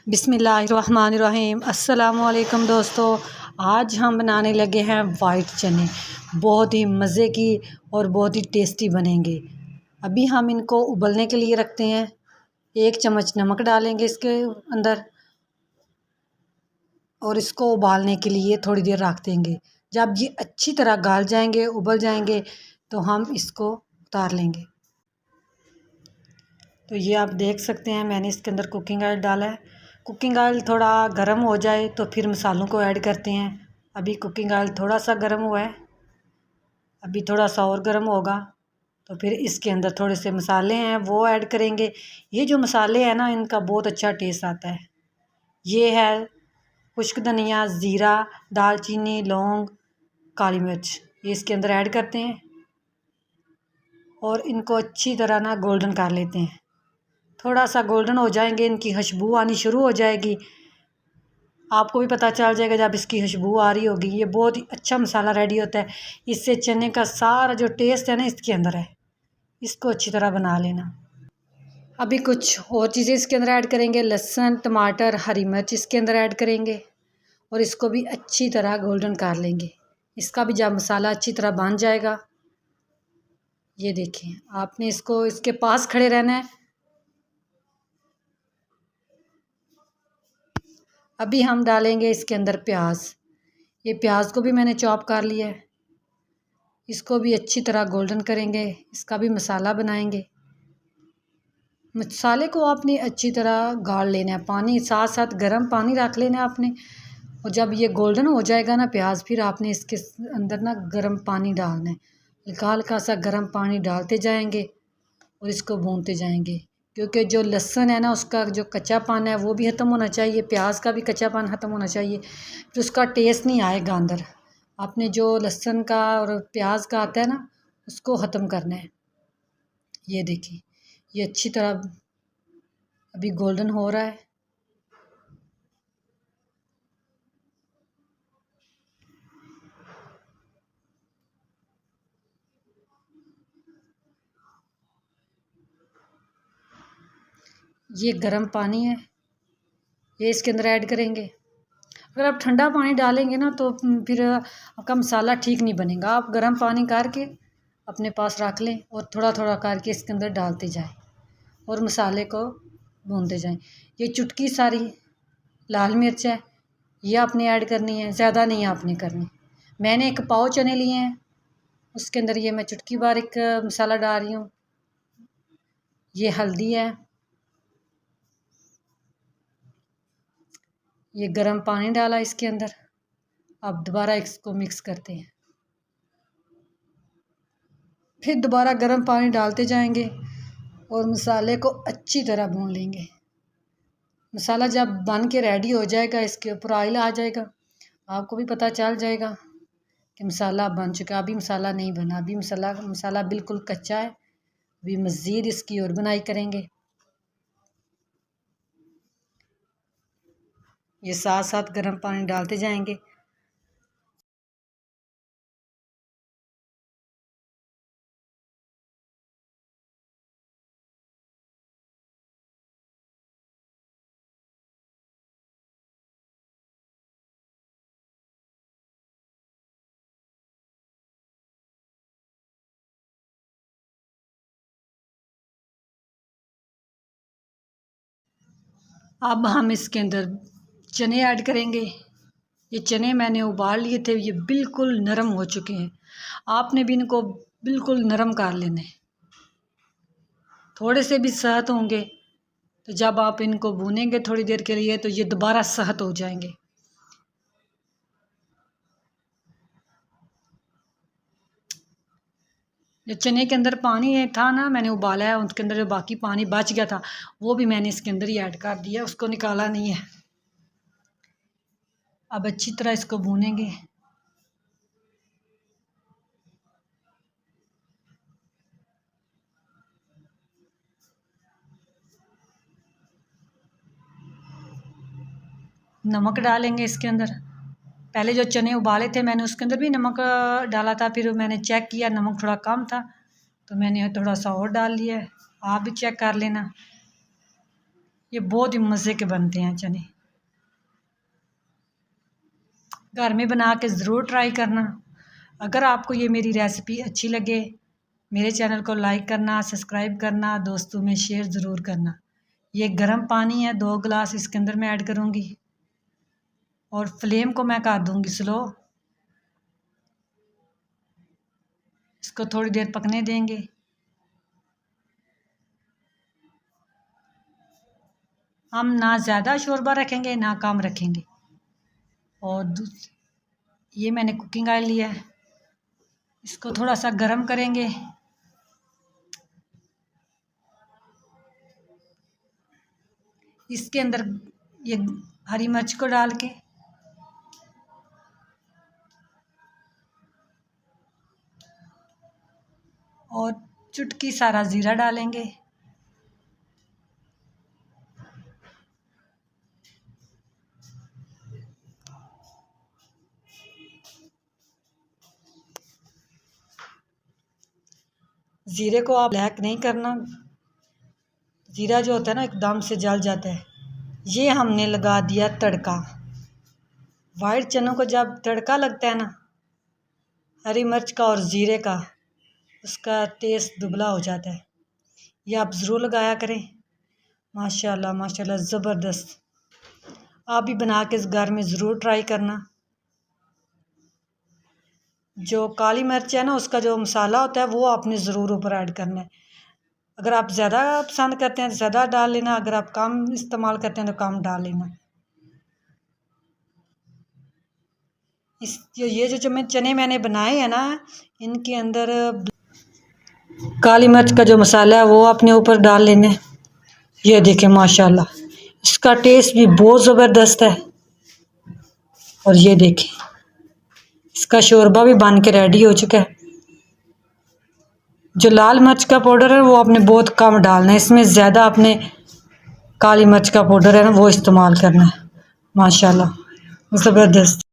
बिस्मिल्लाहिर्रहमानिर्रहीम। अस्सलामुअलैकुम दोस्तों, आज हम बनाने लगे हैं वाइट चने। बहुत ही मज़े की और बहुत ही टेस्टी बनेंगे। अभी हम इनको उबलने के लिए रखते हैं। 1 चम्मच नमक डालेंगे इसके अंदर और इसको उबालने के लिए थोड़ी देर रख देंगे। जब ये अच्छी तरह गाल जाएंगे, उबल जाएंगे, तो हम इसको उतार लेंगे। तो ये आप देख सकते हैं, मैंने इसके अंदर कुकिंग ऑयल डाला है। कुकिंग ऑयल थोड़ा गर्म हो जाए तो फिर मसालों को ऐड करते हैं। अभी कुकिंग ऑयल थोड़ा सा गर्म हुआ है, अभी थोड़ा सा और गर्म होगा तो फिर इसके अंदर थोड़े से मसाले हैं वो ऐड करेंगे। ये जो मसाले हैं ना, इनका बहुत अच्छा टेस्ट आता है। ये है खुश्क धनिया, ज़ीरा, दालचीनी, लौंग, काली मिर्च, ये इसके अंदर ऐड करते हैं और इनको अच्छी तरह ना गोल्डन कर लेते हैं। थोड़ा सा गोल्डन हो जाएंगे, इनकी खुशबू आनी शुरू हो जाएगी। आपको भी पता चल जाएगा जब इसकी खुशबू आ रही होगी। ये बहुत ही अच्छा मसाला रेडी होता है। इससे चने का सारा जो टेस्ट है ना, इसके अंदर है। इसको अच्छी तरह बना लेना। अभी कुछ और चीज़ें इसके अंदर ऐड करेंगे। लहसुन, टमाटर, हरी मिर्च इसके अंदर ऐड करेंगे और इसको भी अच्छी तरह गोल्डन कर लेंगे। इसका भी जब मसाला अच्छी तरह बन जाएगा, ये देखें, आपने इसको इसके पास खड़े रहना है। अभी हम डालेंगे इसके अंदर प्याज। ये प्याज को भी मैंने चॉप कर लिया है। इसको भी अच्छी तरह गोल्डन करेंगे, इसका भी मसाला बनाएंगे। मसाले को आपने अच्छी तरह गाढ़ लेना है, पानी साथ साथ गर्म पानी रख लेना है आपने। और जब ये गोल्डन हो जाएगा ना प्याज, फिर आपने इसके अंदर ना गर्म पानी डालना है। हल्का हल्का सा गर्म पानी डालते जाएंगे और इसको भूनते जाएंगे, क्योंकि जो लहसुन है ना, उसका जो कच्चापन है वो भी ख़त्म होना चाहिए, प्याज का भी कच्चापन ख़त्म होना चाहिए। फिर उसका टेस्ट नहीं आएगा अंदर। आपने जो लहसुन का और प्याज का आता है ना, उसको ख़त्म करना है। ये देखिए, ये अच्छी तरह अभी गोल्डन हो रहा है। ये गर्म पानी है, ये इसके अंदर ऐड करेंगे। अगर आप ठंडा पानी डालेंगे ना तो फिर आपका मसाला ठीक नहीं बनेगा। आप गर्म पानी करके अपने पास रख लें और थोड़ा थोड़ा करके इसके अंदर डालते जाएं और मसाले को भूनते जाएं। ये चुटकी सारी लाल मिर्च है, ये आपने ऐड करनी है, ज़्यादा नहीं आपने करनी। मैंने 1 पाव चने लिए हैं, उसके अंदर ये मैं चुटकी भर एक मसाला डाल रही हूँ। ये हल्दी है, ये गर्म पानी डाला इसके अंदर। अब दोबारा इसको मिक्स करते हैं, फिर दोबारा गर्म पानी डालते जाएंगे और मसाले को अच्छी तरह भून लेंगे। मसाला जब बन के रेडी हो जाएगा, इसके ऊपर ऑयल आ जाएगा, आपको भी पता चल जाएगा कि मसाला बन चुका है। अभी मसाला नहीं बना, अभी मसाला बिल्कुल कच्चा है। अभी मज़ीद इसकी और बुनाई करेंगे। ये साथ साथ गर्म पानी डालते जाएंगे। अब हम इसके अंदर चने ऐड करेंगे। ये चने मैंने उबाल लिए थे, ये बिल्कुल नरम हो चुके हैं। आपने भी इनको बिल्कुल नरम कर लेना है। थोड़े से भी सख्त होंगे तो जब आप इनको भूनेंगे थोड़ी देर के लिए, तो ये दोबारा सख्त हो जाएंगे। जो चने के अंदर पानी है था ना, मैंने उबाला है, उसके अंदर जो बाकी पानी बच गया था वो भी मैंने इसके अंदर ही ऐड कर दिया, उसको निकाला नहीं है। अब अच्छी तरह इसको भूनेंगे। नमक डालेंगे इसके अंदर। पहले जो चने उबाले थे मैंने, उसके अंदर भी नमक डाला था, फिर मैंने चेक किया नमक थोड़ा कम था तो मैंने थोड़ा सा और डाल लिया है। आप भी चेक कर लेना। ये बहुत ही मज़े के बनते हैं चने। घर में बना के ज़रूर ट्राई करना। अगर आपको ये मेरी रेसिपी अच्छी लगे, मेरे चैनल को लाइक करना, सब्सक्राइब करना, दोस्तों में शेयर ज़रूर करना। ये गर्म पानी है, 2 गिलास इसके अंदर मैं ऐड करूँगी और फ्लेम को मैं कर दूँगी स्लो। इसको थोड़ी देर पकने देंगे। हम ना ज़्यादा शोरबा रखेंगे ना कम रखेंगे। और ये मैंने कुकिंग ऑयल लिया है, इसको थोड़ा सा गरम करेंगे। इसके अंदर ये हरी मिर्च को डाल के और चुटकी सारा ज़ीरा डालेंगे। ज़ीरे को आप ब्लैक नहीं करना, ज़ीरा जो होता है ना एकदम से जल जाता है। ये हमने लगा दिया तड़का। वाइट चनों को जब तड़का लगता है ना हरी मिर्च का और ज़ीरे का, उसका टेस्ट दुबला हो जाता है। ये आप ज़रूर लगाया करें। माशाल्लाह माशाल्लाह ज़बरदस्त। आप भी बना के इस घर में ज़रूर ट्राई करना। जो काली मिर्च है ना उसका जो मसाला होता है वो आपने ज़रूर ऊपर ऐड करना है। अगर आप ज़्यादा पसंद करते हैं तो ज़्यादा डाल लेना, अगर आप कम इस्तेमाल करते हैं तो कम डाल लेना। ये जो मैं चने मैंने बनाए हैं ना, इनके अंदर काली मिर्च का जो मसाला है वो अपने ऊपर डाल लेना। ये देखें माशाल्लाह, इसका टेस्ट भी बहुत ज़बरदस्त है। और ये देखें इसका शोरबा भी बन के रेडी हो चुका है। जो लाल मिर्च का पाउडर है वो आपने बहुत कम डालना है, इसमें ज़्यादा आपने काली मिर्च का पाउडर है ना वो इस्तेमाल करना है। माशाल्लाह ज़बरदस्त।